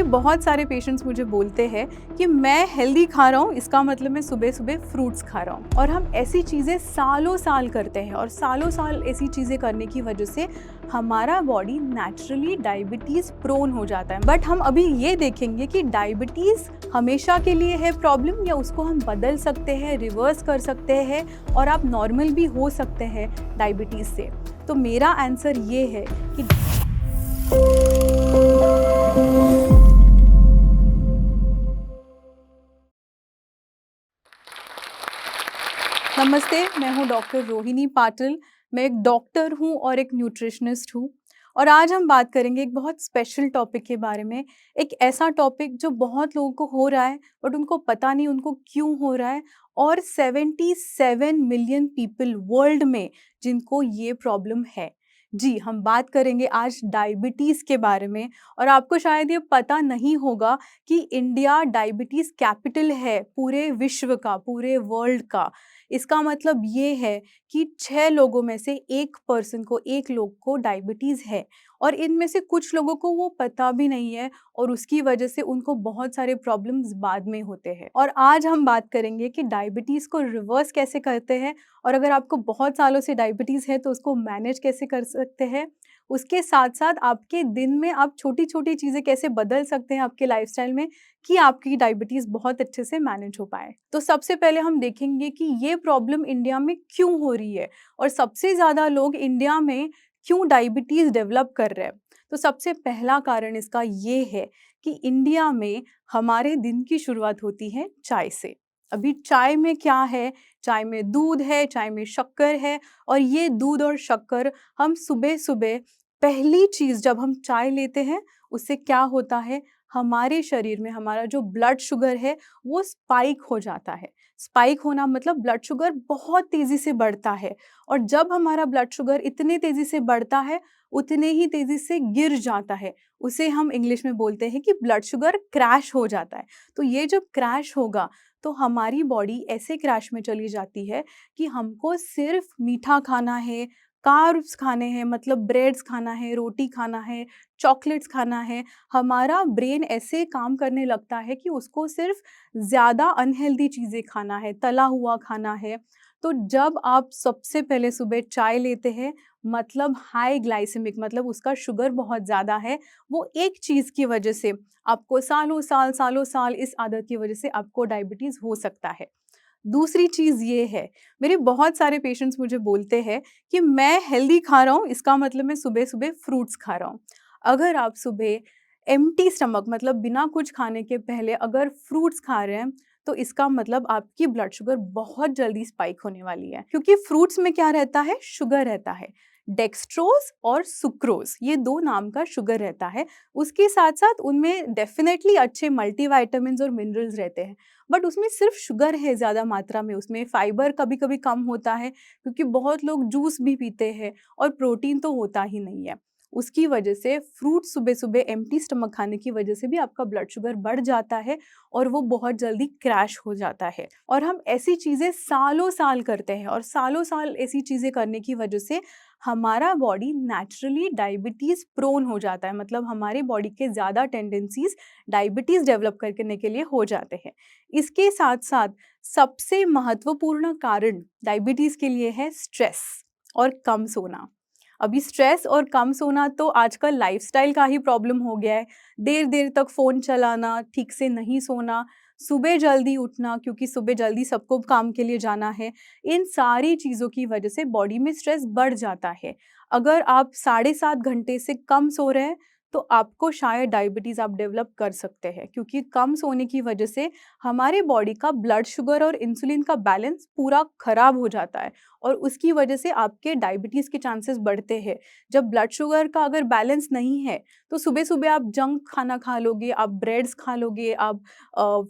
बहुत सारे पेशेंट्स मुझे बोलते हैं कि मैं हेल्दी खा रहा हूँ, इसका मतलब मैं सुबह सुबह फ्रूट्स खा रहा हूँ। और हम ऐसी चीज़ें सालों साल करते हैं और सालों साल ऐसी चीज़ें करने की वजह से हमारा बॉडी नेचुरली डायबिटीज़ प्रोन हो जाता है। बट हम अभी ये देखेंगे कि डायबिटीज़ हमेशा के लिए है प्रॉब्लम या उसको हम बदल सकते हैं, रिवर्स कर सकते हैं और आप नॉर्मल भी हो सकते हैं डायबिटीज़ से। तो मेरा आंसर ये है कि नमस्ते, मैं हूँ डॉक्टर रोहिणी पाटिल। मैं एक डॉक्टर हूँ और एक न्यूट्रिशनिस्ट हूँ और आज हम बात करेंगे एक बहुत स्पेशल टॉपिक के बारे में। एक ऐसा टॉपिक जो बहुत लोगों को हो रहा है बट उनको पता नहीं उनको क्यों हो रहा है, और 77 मिलियन पीपल वर्ल्ड में जिनको ये प्रॉब्लम है। जी, हम बात करेंगे आज डायबिटीज़ के बारे में। और आपको शायद ये पता नहीं होगा कि इंडिया डायबिटीज़ कैपिटल है पूरे विश्व का, पूरे वर्ल्ड का। इसका मतलब ये है कि 6 लोगों में से 1 पर्सन को, 1 लोग को डायबिटीज़ है और इनमें से कुछ लोगों को वो पता भी नहीं है और उसकी वजह से उनको बहुत सारे प्रॉब्लम्स बाद में होते हैं। और आज हम बात करेंगे कि डायबिटीज़ को रिवर्स कैसे करते हैं, और अगर आपको बहुत सालों से डायबिटीज़ है तो उसको मैनेज कैसे कर सकते हैं। उसके साथ-साथ आपके दिन में आप छोटी-छोटी चीज़ें कैसे बदल सकते हैं आपके लाइफ़स्टाइल में कि आपकी डायबिटीज़ बहुत अच्छे से मैनेज हो पाए। तो सबसे पहले हम देखेंगे कि ये प्रॉब्लम इंडिया में क्यों हो रही है और सबसे ज़्यादा लोग इंडिया में क्यों डायबिटीज़ डेवलप कर रहे हैं। तो सबसे पहला कारण इसका ये है कि इंडिया में हमारे दिन की शुरुआत होती है चाय से। अभी चाय में क्या है? चाय में दूध है, चाय में शक्कर है, और ये दूध और शक्कर हम सुबह-सुबह पहली चीज़ जब हम चाय लेते हैं, उससे क्या होता है, हमारे शरीर में हमारा जो ब्लड शुगर है वो स्पाइक हो जाता है। स्पाइक होना मतलब ब्लड शुगर बहुत तेज़ी से बढ़ता है, और जब हमारा ब्लड शुगर इतने तेज़ी से बढ़ता है उतने ही तेज़ी से गिर जाता है। उसे हम इंग्लिश में बोलते हैं कि ब्लड शुगर क्रैश हो जाता है। तो ये जब क्रैश होगा तो हमारी बॉडी ऐसे क्रैश में चली जाती है कि हमको सिर्फ मीठा खाना है, कार्ब्स खाने हैं, मतलब ब्रेड्स खाना है, रोटी खाना है, चॉकलेट्स खाना है। हमारा ब्रेन ऐसे काम करने लगता है कि उसको सिर्फ ज़्यादा अनहेल्दी चीज़ें खाना है, तला हुआ खाना है। तो जब आप सबसे पहले सुबह चाय लेते हैं, मतलब हाई ग्लाइसेमिक, मतलब उसका शुगर बहुत ज़्यादा है, वो एक चीज़ की वजह से आपको सालों साल इस आदत की वजह से आपको डायबिटीज़ हो सकता है। दूसरी चीज़ ये है, मेरे बहुत सारे पेशेंट्स मुझे बोलते हैं कि मैं हेल्दी खा रहा हूँ, इसका मतलब मैं सुबह-सुबह फ्रूट्स खा रहा हूँ। अगर आप सुबह एम्प्टी स्टमक, मतलब बिना कुछ खाने के पहले अगर फ्रूट्स खा रहे हैं, तो इसका मतलब आपकी ब्लड शुगर बहुत जल्दी स्पाइक होने वाली है। क्योंकि फ्रूट्स में क्या रहता है? शुगर रहता है। डेक्सट्रोज़ और सुक्रोज़, ये 2 नाम का शुगर रहता है। उसके साथ-साथ उनमें डेफ़िनेटली अच्छे मल्टीविटामिन्स और मिनरल्स रहते हैं। बट उसमें सिर्फ शुगर है ज़्यादा मात्रा में, उसमें फाइबर कभी-कभी कम होता है क्योंकि बहुत लोग जूस भी पीते हैं और प्रोटीन तो होता ही नहीं है। उसकी वजह से फ्रूट सुबह-सुबह एम्प्टी स्टमक खाने की वजह से भी आपका ब्लड शुगर बढ़ जाता है और वो बहुत जल्दी क्रैश हो जाता है। और हम ऐसी चीज़ें सालों साल करते हैं और सालों साल ऐसी चीज़ें करने की वजह से हमारा बॉडी नेचुरली डायबिटीज़ प्रोन हो जाता है, मतलब हमारी बॉडी के ज़्यादा टेंडेंसीज़ डायबिटीज़ डेवलप करने के लिए हो जाते हैं। इसके साथ-साथ सबसे महत्वपूर्ण कारण डायबिटीज़ के लिए है स्ट्रेस और कम सोना। अभी स्ट्रेस और कम सोना तो आजकल लाइफ़स्टाइल का ही प्रॉब्लम हो गया है। देर-देर तक फ़ोन चलाना, ठीक से नहीं सोना, सुबह जल्दी उठना क्योंकि सुबह जल्दी सबको काम के लिए जाना है। इन सारी चीज़ों की वजह से बॉडी में स्ट्रेस बढ़ जाता है। अगर आप साढ़े 7 घंटे से कम सो रहे हैं, तो आपको शायद डायबिटीज़ आप डेवलप कर सकते हैं, क्योंकि कम सोने की वजह से हमारे बॉडी का ब्लड शुगर और इंसुलिन का बैलेंस पूरा खराब हो जाता है और उसकी वजह से आपके डायबिटीज़ के चांसेस बढ़ते हैं। जब ब्लड शुगर का अगर बैलेंस नहीं है, तो सुबह-सुबह आप जंक खाना खा लोगे, आप ब्रेड्स खा लोगे, आप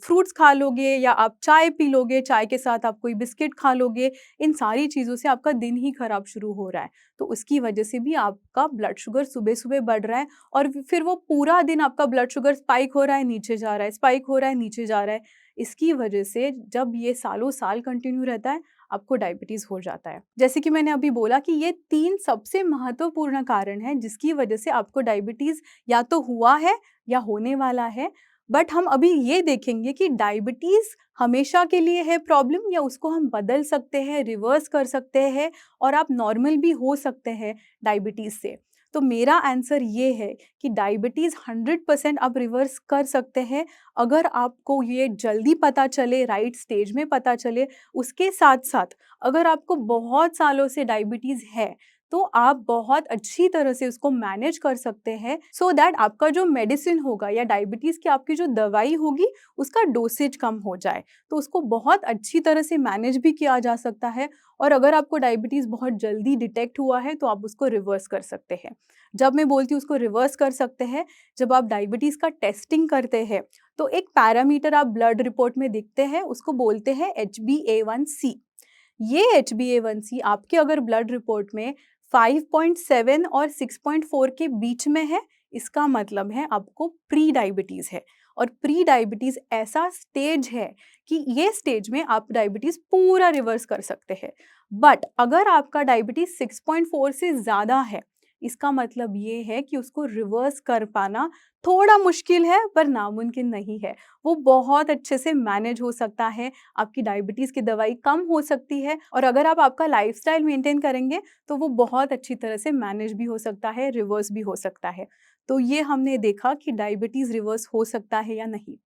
फ्रूट्स खा लोगे या आप चाय पी लोगे, चाय के साथ आप कोई बिस्किट खा लोगे। इन सारी चीज़ों से आपका दिन ही खराब शुरू हो रहा है। तो उसकी वजह से भी आपका ब्लड शुगर सुबह-सुबह बढ़ रहा है और फिर वो पूरा दिन आपका ब्लड शुगर स्पाइक हो रहा है, नीचे जा रहा है, स्पाइक हो रहा है, नीचे जा रहा है। इसकी वजह से जब ये सालों साल कंटिन्यू रहता है, आपको डायबिटीज़ हो जाता है। जैसे कि मैंने अभी बोला कि ये 3 सबसे महत्वपूर्ण कारण हैं जिसकी वजह से आपको डायबिटीज़ या तो हुआ है या होने वाला है। बट हम अभी ये देखेंगे कि डायबिटीज़ हमेशा के लिए है प्रॉब्लम या उसको हम बदल सकते हैं, रिवर्स कर सकते हैं और आप नॉर्मल भी हो सकते हैं डायबिटीज़ से। तो मेरा आंसर ये है कि डायबिटीज़ 100% आप रिवर्स कर सकते हैं अगर आपको ये जल्दी पता चले, राइट स्टेज में पता चले। उसके साथ-साथ अगर आपको बहुत सालों से डायबिटीज़ है, तो आप बहुत अच्छी तरह से उसको मैनेज कर सकते हैं सो दैट आपका जो मेडिसिन होगा या डायबिटीज़ की आपकी जो दवाई होगी, उसका डोसेज कम हो जाए। तो उसको बहुत अच्छी तरह से मैनेज भी किया जा सकता है और अगर आपको डायबिटीज़ बहुत जल्दी डिटेक्ट हुआ है, तो आप उसको रिवर्स कर सकते हैं। जब मैं बोलती हूँ उसको रिवर्स कर सकते हैं, जब आप डायबिटीज़ का टेस्टिंग करते हैं, तो एक पैरामीटर आप ब्लड रिपोर्ट में देखते हैं, उसको बोलते हैं HbA1c। ये HbA1c आपके अगर ब्लड रिपोर्ट में 5.7 और 6.4 के बीच में है, इसका मतलब है आपको प्री डायबिटीज़ है। और प्री डायबिटीज़ ऐसा स्टेज है कि ये स्टेज में आप डायबिटीज़ पूरा रिवर्स कर सकते हैं। बट अगर आपका डायबिटीज़ 6.4 से ज़्यादा है, इसका मतलब ये है कि उसको रिवर्स कर पाना थोड़ा मुश्किल है पर नामुमकिन नहीं है। वो बहुत अच्छे से मैनेज हो सकता है, आपकी डायबिटीज़ की दवाई कम हो सकती है और अगर आप आपका लाइफ़स्टाइल मेंटेन करेंगे, तो वो बहुत अच्छी तरह से मैनेज भी हो सकता है, रिवर्स भी हो सकता है। तो ये हमने देखा कि डायबिटीज़ रिवर्स हो सकता है या नहीं।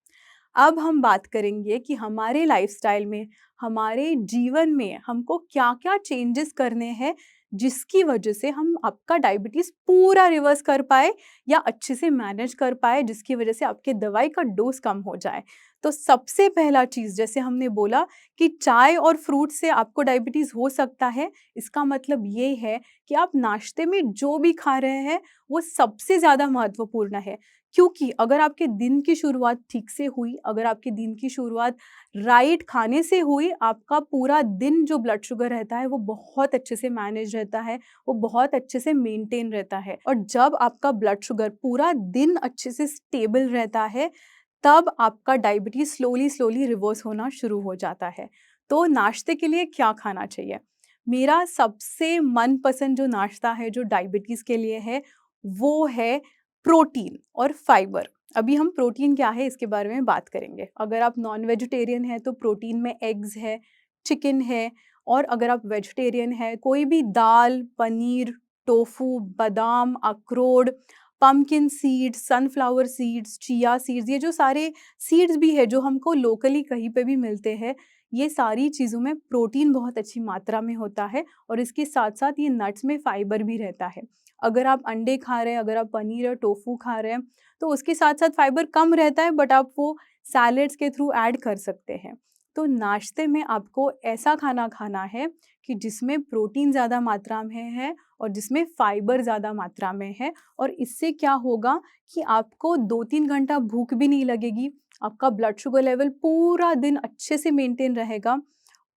अब हम बात करेंगे कि हमारे लाइफ़स्टाइल में, हमारे जीवन में हमको क्या-क्या चेंजेस करने हैं, जिसकी वजह से हम आपका डायबिटीज़ पूरा रिवर्स कर पाएँ या अच्छे से मैनेज कर पाएँ, जिसकी वजह से आपके दवाई का डोज़ कम हो जाए। तो सबसे पहला चीज़ जैसे हमने बोला कि चाय और फ्रूट से आपको डायबिटीज़ हो सकता है, इसका मतलब ये है कि आप नाश्ते में जो भी खा रहे हैं, वो सबसे ज़्यादा महत्वपूर्ण है। क्योंकि अगर आपके दिन की शुरुआत ठीक से हुई, अगर आपके दिन की शुरुआत राइट खाने से हुई, आपका पूरा दिन जो ब्लड शुगर रहता है, वो बहुत अच्छे से मैनेज रहता है, वो बहुत अच्छे से मेंटेन रहता है। और जब आपका ब्लड शुगर पूरा दिन अच्छे से स्टेबल रहता है, तब आपका डायबिटीज़ स्लोली-स्लोली रिवर्स होना शुरू हो जाता है। तो नाश्ते के लिए क्या खाना चाहिए? मेरा सबसे मनपसंद जो नाश्ता है, जो डायबिटीज़ के लिए है, वो है प्रोटीन और फाइबर। अभी हम प्रोटीन क्या है इसके बारे में बात करेंगे। अगर आप नॉन वेजिटेरियन हैं तो प्रोटीन में एग्स है, चिकन है और अगर आप वेजिटेरियन हैं कोई भी दाल, पनीर, टोफू, बादाम, अखरोट, pumpkin seeds, sunflower seeds, chia seeds, ये जो सारे सीड्स भी है जो हमको लोकली कहीं पे भी मिलते हैं, ये सारी चीज़ों में प्रोटीन बहुत अच्छी मात्रा में होता है और इसके साथ-साथ ये नट्स में फाइबर भी रहता है। अगर आप अंडे खा रहे हैं, अगर आप पनीर या टोफू खा रहे हैं, तो उसके साथ-साथ फाइबर कम रहता है बट आप वो सैलेड्स के थ्रू ऐड कर सकते हैं। तो नाश्ते में आपको ऐसा खाना खाना है कि जिसमें प्रोटीन ज़्यादा मात्रा में है और जिसमें फाइबर ज़्यादा मात्रा में है और इससे क्या होगा कि आपको 2-3 घंटा भूख भी नहीं लगेगी, आपका ब्लड शुगर लेवल पूरा दिन अच्छे से मेंटेन रहेगा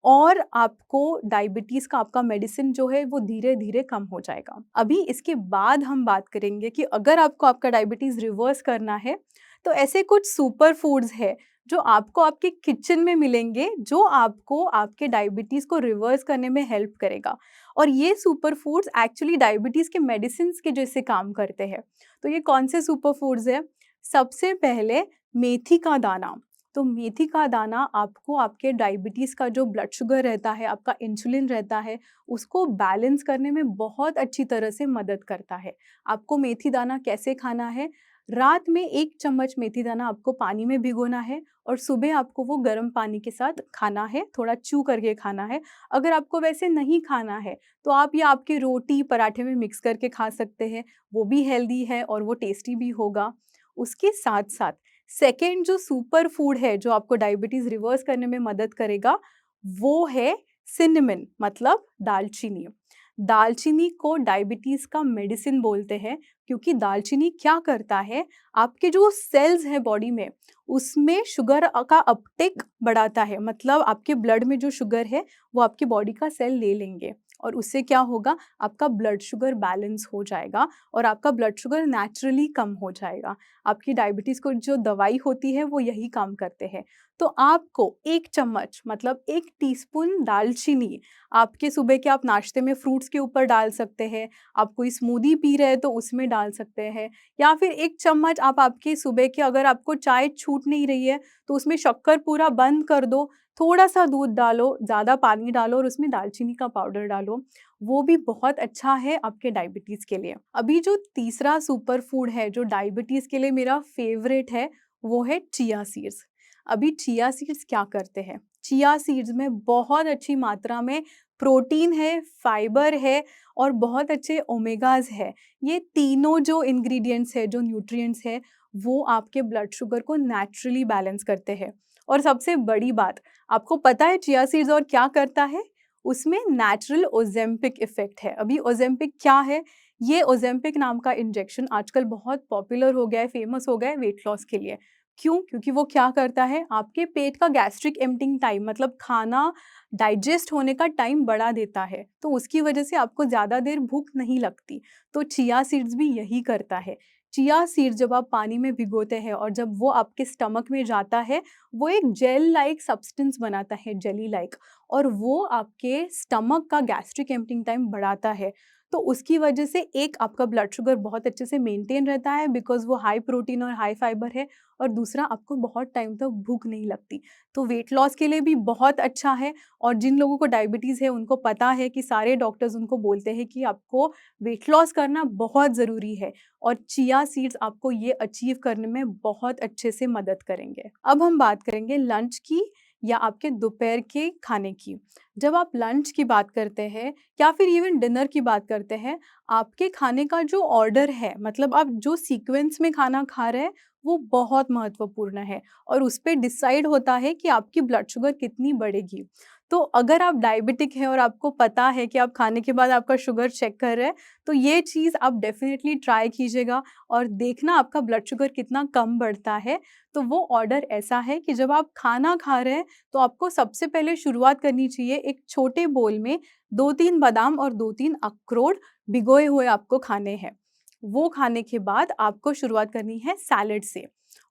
और आपको डायबिटीज़ का आपका मेडिसिन जो है वो धीरे-धीरे कम हो जाएगा। अभी इसके बाद हम बात करेंगे कि अगर आपको आपका डायबिटीज़ रिवर्स करना है, तो ऐसे कुछ सुपर फूड्स हैं जो आपको आपके किचन में मिलेंगे, जो आपको आपके डायबिटीज़ को रिवर्स करने में हेल्प करेगा। और ये सुपर फूड्स एक्चुअली डायबिटीज़ के मेडिसिन्स के जैसे काम करते हैं। तो ये कौन से सुपर फूड्स हैं? सबसे पहले मेथी का दाना। तो मेथी का दाना आपको आपके डायबिटीज़ का जो ब्लड शुगर रहता है, आपका इंसुलिन रहता है, उसको बैलेंस करने में बहुत अच्छी तरह से मदद करता है। आपको मेथी दाना कैसे खाना है? रात में 1 चम्मच मेथी दाना आपको पानी में भिगोना है और सुबह आपको वो गर्म पानी के साथ खाना है, थोड़ा च्यू करके खाना है। अगर आपको वैसे नहीं खाना है, तो आप ये आपके रोटी, पराठे में मिक्स करके खा सकते हैं, वो भी हेल्दी है और वो टेस्टी भी होगा। उसके साथ-साथ सेकंड जो सुपर फूड है जो आपको डायबिटीज़ रिवर्स करने में मदद करेगा, वो है सिनेमन मतलब दालचीनी। दालचीनी को डायबिटीज़ का मेडिसिन बोलते हैं क्योंकि दालचीनी क्या करता है, आपके जो सेल्स हैं बॉडी में, उसमें शुगर का अपटेक बढ़ाता है। मतलब आपके ब्लड में जो शुगर है, वो आपकी बॉडी का सेल ले लेंगे और उससे क्या होगा, आपका ब्लड शुगर बैलेंस हो जाएगा और आपका ब्लड शुगर नेचुरली कम हो जाएगा। आपकी डायबिटीज़ को जो दवाई होती है वो यही काम करते हैं। तो आपको 1 चम्मच मतलब 1 टीस्पून दालचीनी आपके सुबह के आप नाश्ते में फ्रूट्स के ऊपर डाल सकते हैं, आप कोई स्मूदी पी रहे हैं तो उसमें डाल सकते हैं, या फिर 1 चम्मच आप आपके सुबह के, अगर आपको चाय छूट नहीं रही है तो उसमें शक्कर पूरा बंद कर दो, थोड़ा-सा दूध डालो, ज़्यादा पानी डालो और उसमें दालचीनी का पाउडर डालो, वो भी बहुत अच्छा है आपके डायबिटीज़ के लिए। अभी जो तीसरा सुपर फूड है जो डायबिटीज़ के लिए मेरा फ़ेवरेट है, वो है चिया सीड्स। अभी चिया सीड्स क्या करते हैं? चिया सीड्स में बहुत अच्छी मात्रा में प्रोटीन है, फाइबर है और बहुत अच्छे ओमेगाज़ है। ये तीनों जो इंग्रीडिएंट्स है, जो न्यूट्रिएंट्स है, वो आपके ब्लड शुगर को नेचुरली बैलेंस करते हैं। और सबसे बड़ी बात, आपको पता है चिया सीड्स और क्या करता है? उसमें नेचुरल ओज़ेम्पिक इफ़ेक्ट है। अभी ओज़ेम्पिक क्या है? ये ओज़ेम्पिक नाम का इंजेक्शन आजकल बहुत पॉपुलर हो गया है, फ़ेमस हो गया है वेट लॉस के लिए। क्यों? क्योंकि वो क्या करता है, आपके पेट का गैस्ट्रिक एम्प्टिंग टाइम मतलब खाना डाइजेस्ट होने का टाइम बढ़ा देता है, तो उसकी वजह से आपको ज़्यादा देर भूख नहीं लगती। तो चिया सीड्स भी यही करता है। चिया सीड्स जब आप पानी में भिगोते हैं और जब वो आपके स्टमक में जाता है, वो एक जेल लाइक सब्सटेंस बनाता है, जेली लाइक, और वो आपके स्टमक का गैस्ट्रिक एम्प्टिंग टाइम बढ़ाता है। तो उसकी वजह से एक आपका ब्लड शुगर बहुत अच्छे से मेंटेन रहता है बिकॉज़ वो हाई प्रोटीन और हाई फाइबर है, और दूसरा आपको बहुत टाइम तक भूख नहीं लगती। तो वेट लॉस के लिए भी बहुत अच्छा है, और जिन लोगों को डायबिटीज़ है उनको पता है कि सारे डॉक्टर्स उनको बोलते हैं कि आपको वेट लॉस करना बहुत ज़रूरी है, और चिया सीड्स आपको ये अचीव करने में बहुत अच्छे से मदद करेंगे। अब हम बात करेंगे लंच की या आपके दोपहर के खाने की। जब आप लंच की बात करते हैं या फिर इवन डिनर की बात करते हैं, आपके खाने का जो ऑर्डर है, मतलब आप जो सीक्वेंस में खाना खा रहे हैं, वो बहुत महत्वपूर्ण है और उस पे डिसाइड होता है कि आपकी ब्लड शुगर कितनी बढ़ेगी। तो अगर आप डायबिटिक हैं और आपको पता है कि आप खाने के बाद आपका शुगर चेक कर रहे हैं, तो ये चीज़ आप डेफ़िनेटली ट्राई कीजिएगा और देखना आपका ब्लड शुगर कितना कम बढ़ता है। तो वो ऑर्डर ऐसा है कि जब आप खाना खा रहे हैं, तो आपको सबसे पहले शुरुआत करनी चाहिए, एक छोटे बोल में 2-3 बादाम और 2-3 अखरोट भिगोए हुए आपको खाने हैं। वो खाने के बाद आपको शुरुआत करनी है सैलेड से,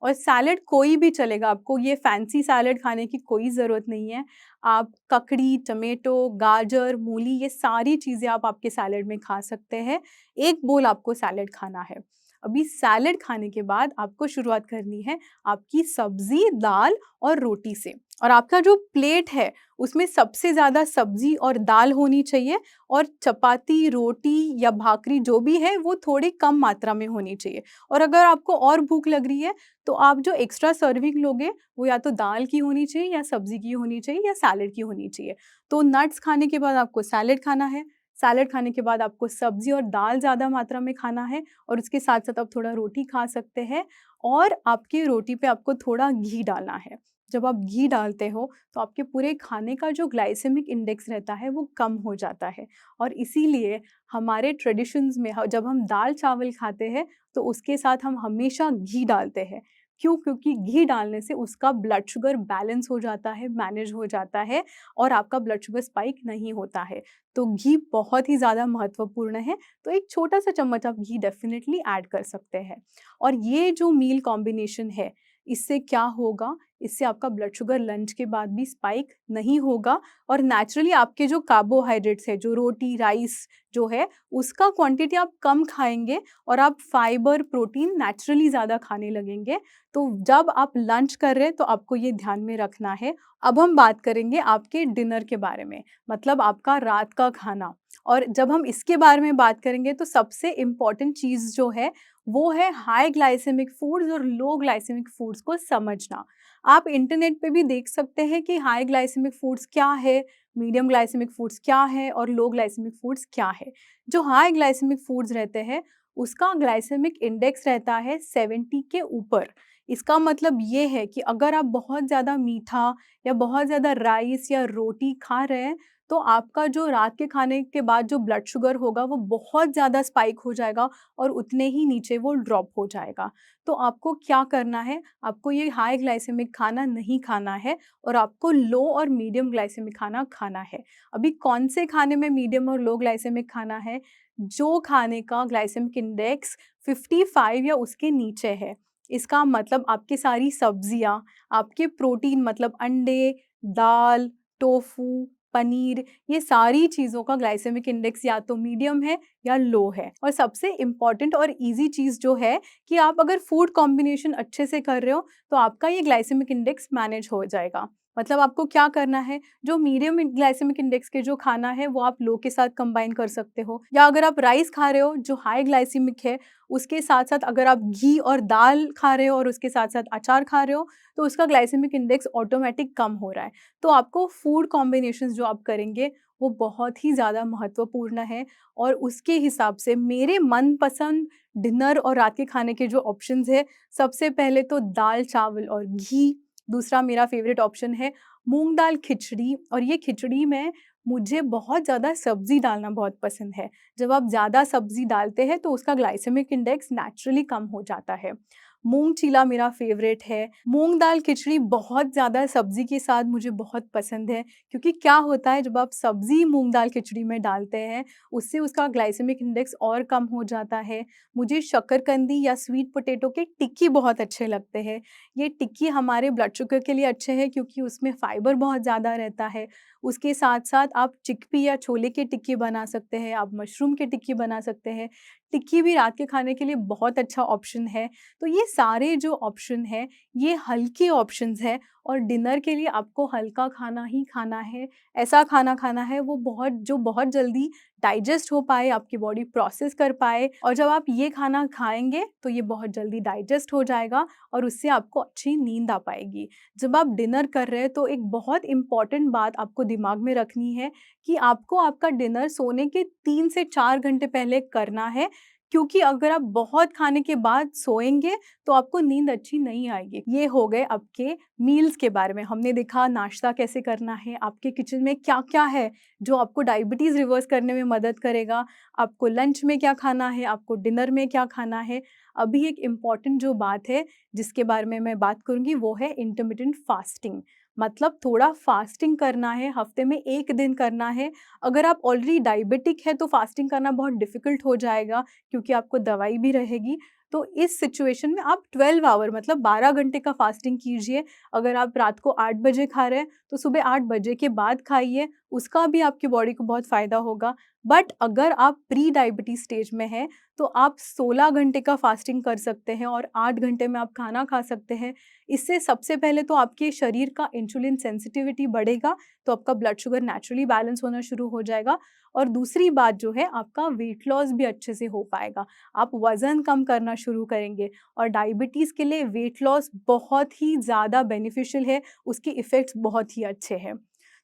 और सैलेड कोई भी चलेगा, आपको ये फैंसी सैलेड खाने की कोई ज़रूरत नहीं है। आप ककड़ी, टमेटो, गाजर, मूली, ये सारी चीज़ें आप आपके सैलेड में खा सकते हैं। 1 बोल आपको सैलेड खाना है। अभी सैलेड खाने के बाद आपको शुरुआत करनी है आपकी सब्ज़ी, दाल और रोटी से, और आपका जो प्लेट है उसमें सबसे ज़्यादा सब्ज़ी और दाल होनी चाहिए, और चपाती, रोटी या भाकरी जो भी है वो थोड़ी कम मात्रा में होनी चाहिए। और अगर आपको और भूख लग रही है तो आप जो एक्स्ट्रा सर्विंग लोगे वो या तो दाल की होनी चाहिए या सब्ज़ी की होनी चाहिए या सैलेड की होनी चाहिए। तो नट्स खाने के बाद आपको सैलेड खाना है, सैलेड खाने के बाद आपको सब्ज़ी और दाल ज़्यादा मात्रा में खाना है, और उसके साथ-साथ आप थोड़ा रोटी खा सकते हैं, और आपकी रोटी पे आपको थोड़ा घी डालना है। जब आप घी डालते हो तो आपके पूरे खाने का जो ग्लाइसेमिक इंडेक्स रहता है वो कम हो जाता है, और इसीलिए हमारे ट्रेडिशंस में जब हम दाल-चावल खाते हैं तो उसके साथ हम हमेशा घी डालते हैं। क्यों? क्योंकि घी डालने से उसका ब्लड शुगर बैलेंस हो जाता है, मैनेज हो जाता है, और आपका ब्लड शुगर स्पाइक नहीं होता है। तो घी बहुत ही ज़्यादा महत्वपूर्ण है, तो एक छोटा-सा चम्मच आप घी डेफ़िनेटली ऐड कर सकते हैं। और ये जो मील कॉम्बिनेशन है, इससे क्या होगा, इससे आपका ब्लड शुगर लंच के बाद भी स्पाइक नहीं होगा, और नेचुरली आपके जो कार्बोहाइड्रेट्स है, जो रोटी, राइस जो है, उसका क्वांटिटी आप कम खाएँगे और आप फाइबर, प्रोटीन नेचुरली ज़्यादा खाने लगेंगे। तो जब आप लंच कर रहे हैं तो आपको ये ध्यान में रखना है। अब हम बात करेंगे आपके डिनर के बारे में, मतलब आपका रात का खाना। और जब हम इसके बारे में बात करेंगे तो सबसे इम्पोर्टेंट चीज़ जो है वो है हाई ग्लाइसेमिक फूड्स और लो ग्लाइसेमिक फूड्स को समझना। आप इंटरनेट पे भी देख सकते हैं कि हाई ग्लाइसेमिक फूड्स क्या है, मीडियम ग्लाइसेमिक फूड्स क्या है और लो ग्लाइसेमिक फूड्स क्या है। जो हाई ग्लाइसेमिक फूड्स रहते हैं उसका ग्लाइसेमिक इंडेक्स रहता है 70 के ऊपर, इसका मतलब ये है कि अगर आप बहुत ज़्यादा मीठा या बहुत ज़्यादा राइस या रोटी खा रहे हैं, तो आपका जो रात के खाने के बाद जो ब्लड शुगर होगा वो बहुत ज़्यादा स्पाइक हो जाएगा और उतने ही नीचे वो ड्रॉप हो जाएगा। तो आपको क्या करना है, आपको ये हाई ग्लाइसेमिक खाना नहीं खाना है और आपको लो और मीडियम ग्लाइसेमिक खाना खाना है। अभी कौन से खाने में मीडियम और लो ग्लाइसेमिक खाना है? जो खाने का ग्लाइसेमिक इंडेक्स 55 या उसके नीचे है। इसका मतलब आपकी सारी सब्जियाँ, आपके प्रोटीन मतलब अंडे, दाल, टोफू, पनीर, ये सारी चीज़ों का ग्लाइसेमिक इंडेक्स या तो मीडियम है या लो है। और सबसे इम्पॉर्टेंट और ईज़ी चीज़ जो है कि आप अगर फूड कॉम्बिनेशन अच्छे से कर रहे हो, तो आपका ये ग्लाइसेमिक इंडेक्स मैनेज हो जाएगा। मतलब आपको क्या करना है, जो मीडियम ग्लाइसेमिक इंडेक्स के जो खाना है, वो आप लो के साथ कंबाइन कर सकते हो, या अगर आप राइस खा रहे हो जो हाई ग्लाइसेमिक है, उसके साथ-साथ अगर आप घी और दाल खा रहे हो और उसके साथ-साथ अचार खा रहे हो, तो उसका ग्लाइसेमिक इंडेक्स ऑटोमैटिक कम हो रहा है। तो आपको फूड कॉम्बिनेशंस जो आप करेंगे, वो बहुत ही ज़्यादा महत्वपूर्ण है और उसके हिसाब से मेरे मनपसंद डिनर और रात के खाने के जो ऑप्शंस हैं, सबसे पहले तो दाल-चावल और घी, दूसरा मेरा फ़ेवरेट ऑप्शन है मूँग दाल खिचड़ी, और ये खिचड़ी में मुझे बहुत ज़्यादा सब्ज़ी डालना बहुत पसंद है। जब आप ज़्यादा सब्ज़ी डालते हैं, तो उसका ग्लाइसेमिक इंडेक्स नेचुरली कम हो जाता है। मूँग चीला मेरा फ़ेवरेट है। मूँग दाल खिचड़ी बहुत ज़्यादा सब्ज़ी के साथ मुझे बहुत पसंद है, क्योंकि क्या होता है जब आप सब्ज़ी मूँग दाल खिचड़ी में डालते हैं, उससे उसका ग्लाइसेमिक इंडेक्स और कम हो जाता है। मुझे शक्करकंदी या स्वीट पोटैटो के टिक्की बहुत अच्छे लगते हैं। ये टिक्की हमारे ब्लड शुगर के लिए अच्छे हैं, क्योंकि उसमें फाइबर बहुत ज़्यादा रहता है। उसके साथ-साथ आप चिकपी या छोले की टिक्की बना सकते हैं, आप मशरूम की टिक्की बना सकते हैं। टिक्की भी रात के खाने के लिए बहुत अच्छा ऑप्शन है। तो ये सारे जो ऑप्शन हैं, ये हल्के ऑप्शंस हैं और डिनर के लिए आपको हल्का खाना ही खाना है। ऐसा खाना खाना है वो बहुत जल्दी डाइजेस्ट हो पाए, आपकी बॉडी प्रोसेस कर पाए, और जब आप ये खाना खाएँगे, तो ये बहुत जल्दी डाइजेस्ट हो जाएगा और उससे आपको अच्छी नींद आ पाएगी। जब आप डिनर कर रहे हैं, तो एक बहुत इम्पॉर्टेंट बात आपको दिमाग में रखनी है कि आपको आपका डिनर सोने के 3 से 4 घंटे पहले करना है, क्योंकि अगर आप बहुत खाने के बाद सोएँगे, तो आपको नींद अच्छी नहीं आएगी। ये हो गए आपके मील्स के बारे में। हमने देखा नाश्ता कैसे करना है, आपके किचन में क्या-क्या है जो आपको डायबिटीज़ रिवर्स करने में मदद करेगा, आपको लंच में क्या खाना है, आपको डिनर में क्या खाना है। अभी एक इम्पॉर्टेंट जो बात है, जिसके बारे में मैं बात करूँगी, वो है इंटरमिटेंट फास्टिंग। मतलब थोड़ा फास्टिंग करना है, हफ्ते में 1 दिन करना है। अगर आप ऑलरेडी डायबिटिक है, तो फास्टिंग करना बहुत डिफ़िकल्ट हो जाएगा, क्योंकि आपको दवाई भी रहेगी। तो इस सिचुएशन में आप 12 आवर मतलब 12 घंटे का फास्टिंग कीजिए। अगर आप रात को 8 बजे खा रहे हैं, तो सुबह 8 बजे के बाद खाइए, उसका भी आपकी बॉडी को बहुत फ़ायदा होगा। बट अगर आप प्री डायबिटीज़ स्टेज में हैं, तो आप 16 घंटे का फास्टिंग कर सकते हैं और 8 घंटे में आप खाना खा सकते हैं। इससे सबसे पहले तो आपके शरीर का इंसुलिन सेंसिटिविटी बढ़ेगा, तो आपका ब्लड शुगर नेचुरली बैलेंस होना शुरू हो जाएगा, और दूसरी बात जो है, आपका वेट लॉस भी अच्छे से हो पाएगा। आप वज़न कम करना शुरू करेंगे, और डायबिटीज़ के लिए वेट लॉस बहुत ही ज़्यादा बेनिफिशियल है, उसके इफ़ेक्ट्स बहुत ही अच्छे हैं।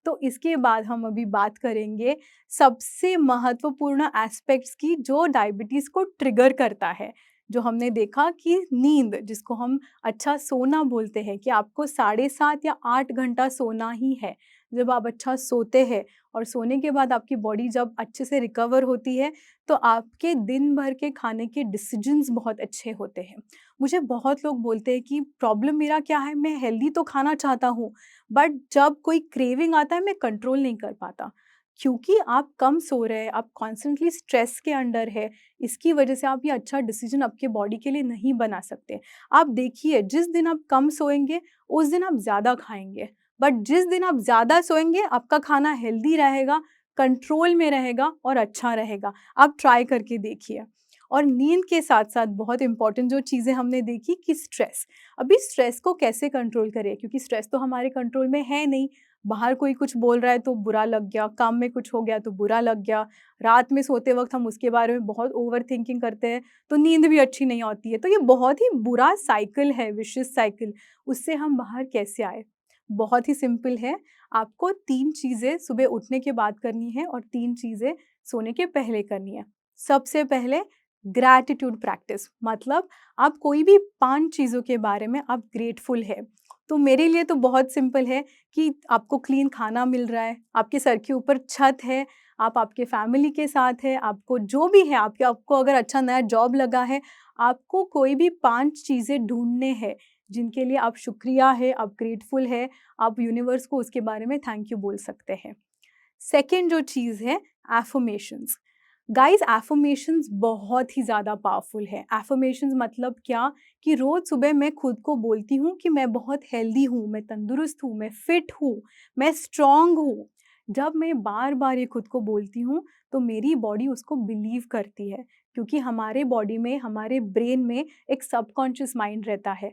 तो इसके बाद हम अभी बात करेंगे सबसे महत्वपूर्ण एस्पेक्ट्स की, जो डायबिटीज़ को ट्रिगर करता है। जो हमने देखा कि नींद, जिसको हम अच्छा सोना बोलते हैं, कि आपको 7.5 या 8 घंटा सोना ही है। जब आप अच्छा सोते हैं और सोने के बाद आपकी बॉडी जब अच्छे से रिकवर होती है, तो आपके दिन भर के खाने के डिसीजंस बहुत अच्छे होते हैं। मुझे बहुत लोग बोलते हैं कि प्रॉब्लम मेरा क्या है, मैं हेल्दी तो खाना चाहता हूँ, बट जब कोई क्रेविंग आता है, मैं कंट्रोल नहीं कर पाता। क्योंकि आप कम सो रहे हैं, आप कॉन्स्टेंटली स्ट्रेस के अंडर है, इसकी वजह से आप ये अच्छा डिसीजन आपके बॉडी के लिए नहीं बना सकते। आप देखिए, जिस दिन आप कम सोएँगे, उस दिन आप ज़्यादा खाएँगे, बट जिस दिन आप ज़्यादा सोएँगे, आपका खाना हेल्दी रहेगा, कंट्रोल में रहेगा और अच्छा रहेगा। आप ट्राई करके देखिए। और नींद के साथ-साथ बहुत इम्पोर्टेंट जो चीज़ें हमने देखी कि स्ट्रेस। अभी स्ट्रेस को कैसे कंट्रोल करें? क्योंकि स्ट्रेस तो हमारे कंट्रोल में है नहीं। बाहर कोई कुछ बोल रहा है तो बुरा लग गया, काम में कुछ हो गया तो बुरा लग गया, रात में सोते वक़्त हम उसके बारे में बहुत ओवरथिंकिंग करते हैं, तो नींद भी अच्छी नहीं आती है। तो ये बहुत ही बुरा साइकिल है, विशियस साइकिल। उससे हम बाहर कैसे आएँ? बहुत ही सिंपल है। आपको 3 चीज़ें सुबह उठने के बाद करनी है और 3 चीज़ें सोने के पहले करनी है। सबसे पहले ग्रैटिट्यूड प्रैक्टिस मतलब आप कोई भी 5 चीज़ों के बारे में आप ग्रेटफुल है। तो मेरे लिए तो बहुत सिंपल है कि आपको क्लीन खाना मिल रहा है, आपके सर के ऊपर छत है, आप आपके फैमिली के साथ हैं, आपको जो भी है, आपको अगर अच्छा नया जॉब लगा है, आपको कोई भी 5 चीज़ें ढूँढने हैं, जिनके लिए आप शुक्रिया है, आप ग्रेटफुल है, आप यूनिवर्स को उसके बारे में थैंक यू बोल सकते हैं। सेकंड जो चीज़ है एफर्मेशंस। गाइस एफर्मेशंस बहुत ही ज़्यादा पावरफुल है। एफर्मेशंस मतलब क्या कि रोज़ सुबह मैं खुद को बोलती हूँ कि मैं बहुत हेल्दी हूँ, मैं तंदुरुस्त हूँ, मैं फिट हूँ, मैं स्ट्रॉन्ग हूँ। जब मैं बार-बार ये खुद को बोलती हूँ तो मेरी बॉडी उसको बिलीव करती है, क्योंकि हमारे बॉडी में, हमारे ब्रेन में एक सबकॉन्शियस माइंड रहता है।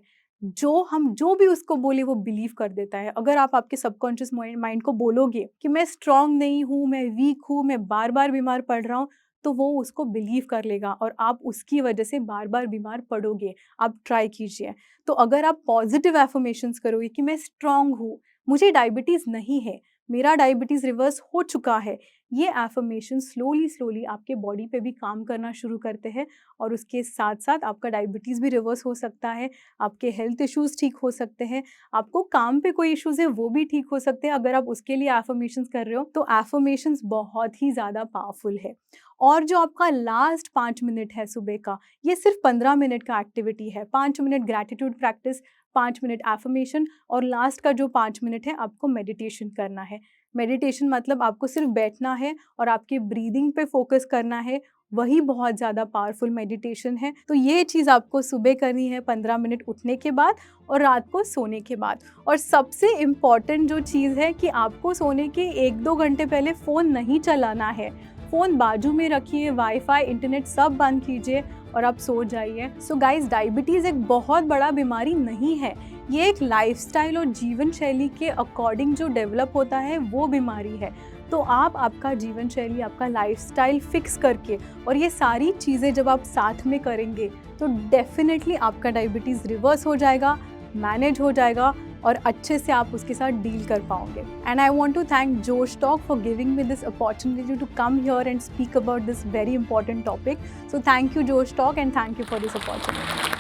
हम जो भी उसको बोले वो बिलीव कर देता है। अगर आप आपके सबकॉन्शियस माइंड को बोलोगे कि मैं स्ट्रॉन्ग नहीं हूँ, मैं वीक हूँ, मैं बार-बार बीमार पड़ रहा हूँ, तो वो उसको बिलीव कर लेगा और आप उसकी वजह से बार-बार बीमार पड़ोगे। आप ट्राई कीजिए। तो अगर आप पॉजिटिव अफ़र्मेशंस करोगे कि मैं स्ट्रॉन्ग हूँ, मुझे डायबिटीज़ नहीं है, मेरा डायबिटीज़ रिवर्स हो चुका है, ये अफ़र्मेशन स्लोली आपके बॉडी पे भी काम करना शुरू करते हैं और उसके साथ-साथ आपका डायबिटीज़ भी रिवर्स हो सकता है, आपके हेल्थ इश्यूज़ ठीक हो सकते हैं, आपको काम पे कोई इश्यूज़ है वो भी ठीक हो सकते हैं अगर आप उसके लिए अफ़र्मेशंस कर रहे हो। तो अफ़र्मेशंस बहुत ही ज़्यादा पावरफुल है। और जो आपका लास्ट 5 मिनट है सुबह का, ये सिर्फ 15 मिनट का एक्टिविटी है। 5 minute gratitude practice, 5 minute affirmation और लास्ट का जो 5 मिनट है आपको मेडिटेशन करना है। मेडिटेशन मतलब आपको सिर्फ बैठना है और आपके ब्रीदिंग पे फ़ोकस करना है, वही बहुत ज़्यादा पावरफुल मेडिटेशन है। तो ये चीज़ आपको सुबह करनी है 15 मिनट उठने के बाद और रात को सोने के बाद। और सबसे इम्पॉर्टेंट जो चीज़ है कि आपको सोने के 1-2 घंटे पहले फ़ोन नहीं चलाना है। फ़ोन बाजू में रखिए, वाईफ़ाई, इंटरनेट सब बंद कीजिए और आप सो जाइए। सो गाइस, डायबिटीज़ एक बहुत बड़ा बीमारी नहीं है। ये एक लाइफ़स्टाइल और जीवन शैली के अकॉर्डिंग जो डेवलप होता है वो बीमारी है। तो आप आपका जीवन शैली, आपका लाइफ़स्टाइल फ़िक्स करके और ये सारी चीज़ें जब आप साथ में करेंगे तो डेफ़िनेटली आपका डायबिटीज़ रिवर्स हो जाएगा, मैनेज हो जाएगा और अच्छे से आप उसके साथ डील कर पाओगे। And I want to thank Josh talk for giving me this opportunity to come here and speak about this very important topic. So thank you Josh talk and thank you for this opportunity.